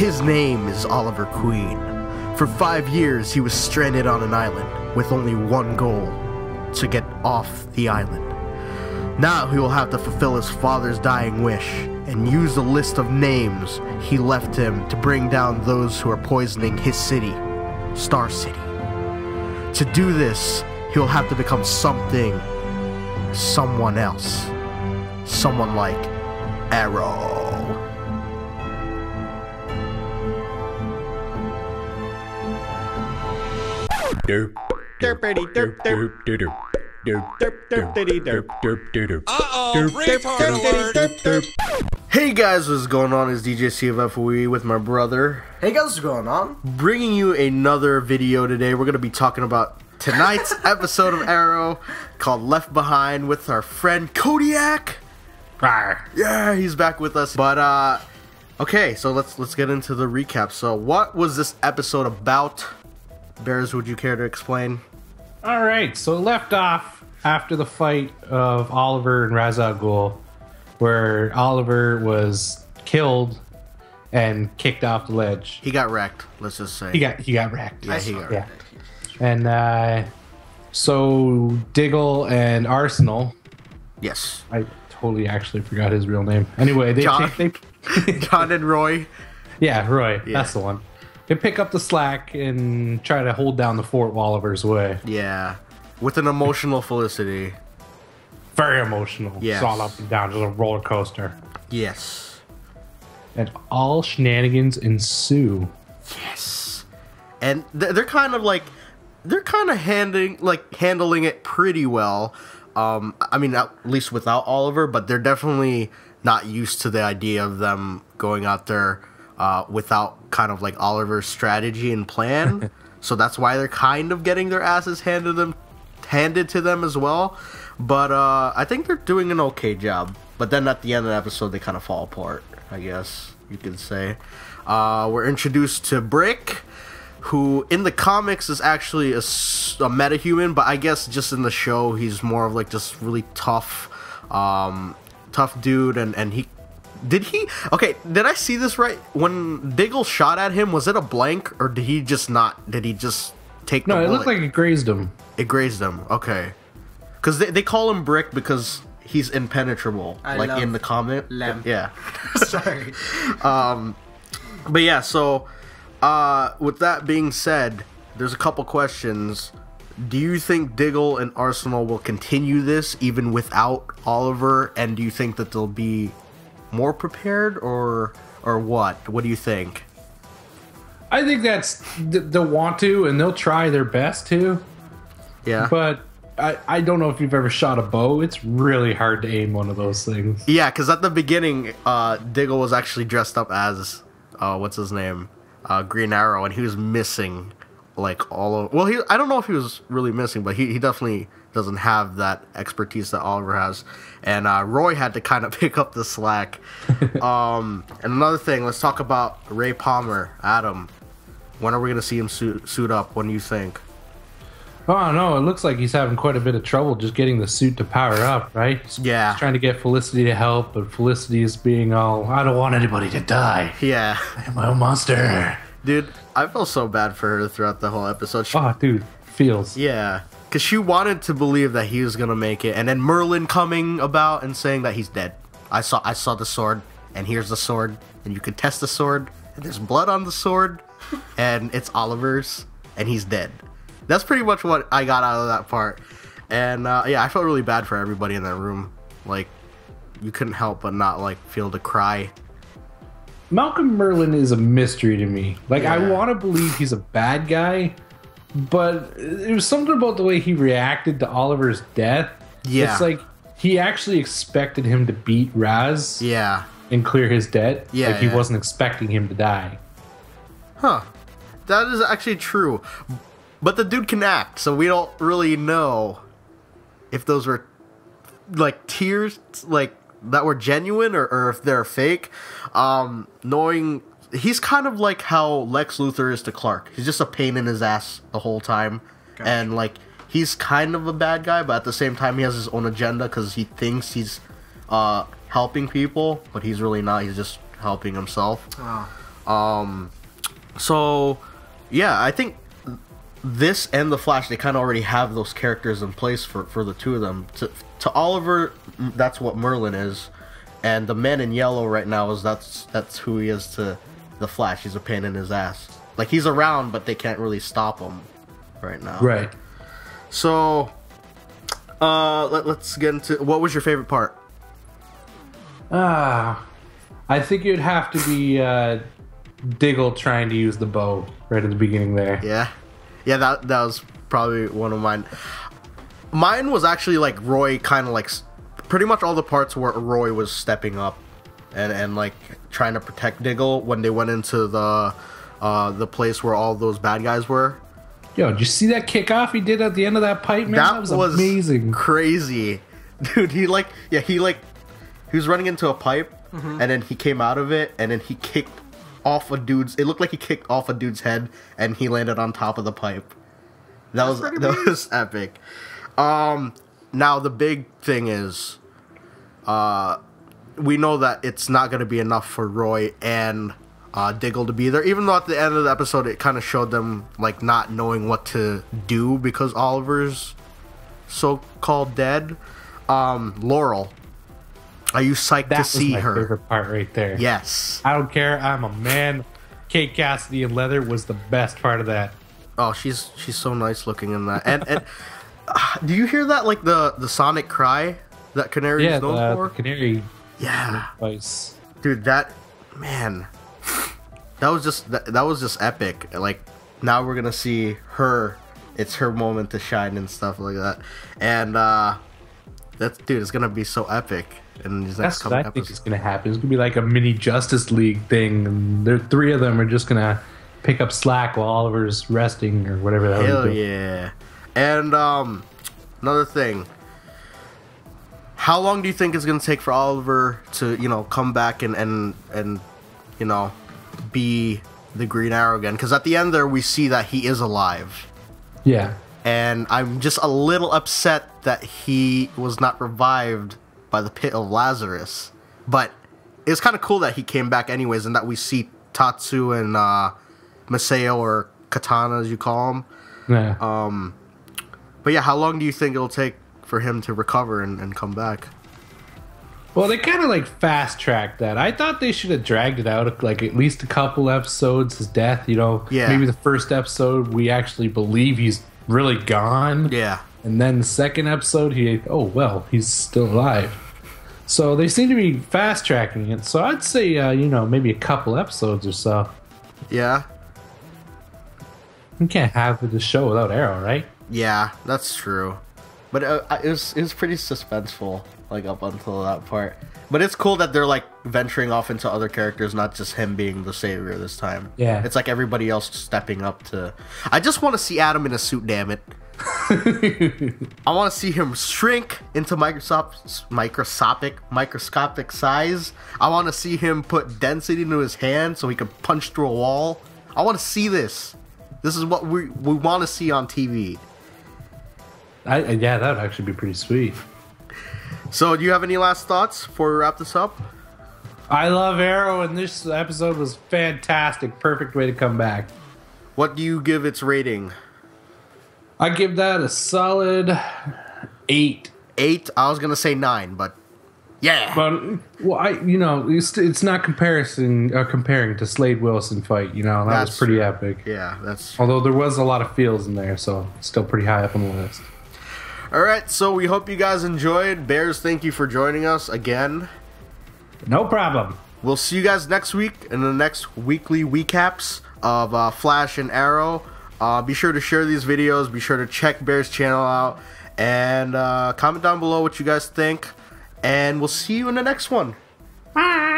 His name is Oliver Queen. For 5 years, he was stranded on an island with only one goal: to get off the island. Now he will have to fulfill his father's dying wish and use the list of names he left him to bring down those who are poisoning his city, Star City. To do this, he'll have to become something, someone else. Someone like Arrow. Derp. Derpity derp derp derp. Hey guys, what's going on? It's DCUO of FOE with my brother. Hey guys, what's going on? Bringing you another video today. We're going to be talking about tonight's episode of Arrow called Left Behind with our friend Kodiak. Yeah, he's back with us. But okay, so let's get into the recap. So what was this episode about? Bears, would you care to explain? Alright, so it left off after the fight of Oliver and Ra's al Ghul, where Oliver was killed and kicked off the ledge. He got wrecked, let's just say. He got wrecked. Yeah, he got wrecked. And so Diggle and Arsenal. Yes. I totally actually forgot his real name. Anyway, John and Roy. Yeah, Roy. Yeah. That's the one. They pick up the slack and try to hold down the fort while Oliver's away. Yeah. With an emotional Felicity. Very emotional. Yes. It's all up and down, just a roller coaster. Yes. And all shenanigans ensue. Yes. And they're kind of like, handling it pretty well. I mean, at least without Oliver, but they're definitely not used to the idea of them going out there without kind of like Oliver's strategy and plan. So that's why they're kind of getting their asses handed to them as well. But I think they're doing an okay job. But then at the end of the episode, they kind of fall apart, I guess you could say. We're introduced to Brick, who in the comics is actually a metahuman, but I guess just in the show, he's more of like just really tough dude. And he... Did I see this right? When Diggle shot at him, was it a blank, or did he just take the bullet? No, it looked like it grazed him. It grazed him, okay. Because they call him Brick because he's impenetrable, in the comic. Yeah. Sorry. But yeah, so with that being said, there's a couple questions. Do you think Diggle and Arsenal will continue this even without Oliver? And do you think that they'll be more prepared, or what? What do you think? I think they'll want to, and they'll try their best to. Yeah. But I don't know if you've ever shot a bow. It's really hard to aim one of those things. Yeah, because at the beginning, Diggle was actually dressed up as, what's his name? Green Arrow, and he was missing, like, all of... Well, I don't know if he was really missing, but he definitely doesn't have that expertise that Oliver has. And Roy had to kind of pick up the slack. And another thing, let's talk about Ray Palmer, Adam. When are we going to see him suit up? What do you think? Oh, no, it looks like he's having quite a bit of trouble just getting the suit to power up, right? Yeah. He's trying to get Felicity to help, but Felicity is being all, I don't want anybody to die. Yeah. I'm my own monster. Dude, I felt so bad for her throughout the whole episode. Oh, dude, feels. Yeah. Because she wanted to believe that he was going to make it. And then Merlin coming about and saying that he's dead. I saw the sword, and here's the sword. And you can test the sword, and there's blood on the sword. And it's Oliver's, and he's dead. That's pretty much what I got out of that part. And yeah, I felt really bad for everybody in that room. Like, you couldn't help but not, like, feel to cry. Malcolm Merlin is a mystery to me. Like, Yeah. I want to believe he's a bad guy, but there was something about the way he reacted to Oliver's death. Yeah. It's like he actually expected him to beat Raz Yeah. and clear his debt. Yeah, Like, he yeah. wasn't expecting him to die. Huh. That is actually true. But the dude can act, so we don't really know if those were, like, tears, like, that were genuine or if they're fake. Knowing... He's kind of like how Lex Luthor is to Clark. He's just a pain in his ass the whole time. Gotcha. And, like, he's kind of a bad guy, but at the same time he has his own agenda because he thinks he's helping people, but he's really not. He's just helping himself. Oh. So yeah, I think this and the Flash, they kind of already have those characters in place for the two of them. To Oliver, that's what Merlin is, and the Man in Yellow right now is that's who he is to the Flash. He's a pain in his ass. Like, he's around, but they can't really stop him right now. Right. So, let's get into, what was your favorite part? I think it'd have to be Diggle trying to use the bow right at the beginning there. Yeah, that was probably one of mine. Mine was actually like Roy, kind of like pretty much all the parts where Roy was stepping up and like trying to protect Diggle when they went into the place where all those bad guys were. Yo, did you see that kickoff he did at the end of that pipe, man? That was amazing. Crazy. Dude, he was running into a pipe, and then he came out of it, and then he kicked off a dude's, it looked like he kicked off a dude's head, and he landed on top of the pipe. That was epic. Now the big thing is, we know that it's not going to be enough for Roy and Diggle to be there, even though at the end of the episode it kind of showed them like not knowing what to do because Oliver's so-called dead. Laurel, are you psyched to see her? That was my favorite part right there. Yes. I don't care. I'm a man. Kate Cassidy in leather was the best part of that. Oh, she's so nice looking in that. And do you hear that, like the sonic cry that Canary is known for? The Canary. Yeah. Voice. Dude, that was just epic. Like, now we're gonna see her. It's her moment to shine and stuff like that. And it's gonna be so epic. And that's what I think is gonna happen. It's gonna be like a mini Justice League thing, and the three of them are just gonna pick up slack while Oliver's resting or whatever the hell. Hell yeah! And another thing. How long do you think it's gonna take for Oliver to come back and be the Green Arrow again? Because at the end there we see that he is alive. Yeah. And I'm just a little upset that he was not revived by the pit of Lazarus. But it's kind of cool that he came back anyways, and that we see Tatsu and Maseo, or Katana as you call him. Yeah. But yeah, how long do you think it'll take for him to recover and come back? Well, they kind of like fast-tracked that. I thought they should have dragged it out like at least a couple episodes, his death, Yeah. Maybe the first episode we actually believe he's really gone. Yeah. And then the second episode, he's still alive. So they seem to be fast-tracking it. So I'd say, maybe a couple episodes or so. Yeah. You can't have the show without Arrow, right? Yeah, that's true. But it was pretty suspenseful, like, up until that part. But it's cool that they're, like, venturing off into other characters, not just him being the savior this time. Yeah. It's like everybody else stepping up to... I just want to see Adam in a suit, damn it. I want to see him shrink into microscopic size. I want to see him put density into his hand so he can punch through a wall. I want to see this. This is what we want to see on TV. Yeah, that would actually be pretty sweet. So, do you have any last thoughts before we wrap this up? I love Arrow, and this episode was fantastic. Perfect way to come back. What do you give its rating? I give that a solid 8. 8? I was gonna say 9, but yeah. But it's not comparing to Slade Wilson fight. That was pretty true. Epic. Yeah, that's true. Although there was a lot of feels in there, so still pretty high up on the list. All right, so we hope you guys enjoyed. Bears, thank you for joining us again. No problem. We'll see you guys next week in the next weekly recaps of Flash and Arrow. Be sure to share these videos. Be sure to check Bear's channel out. And comment down below what you guys think. And we'll see you in the next one. Bye.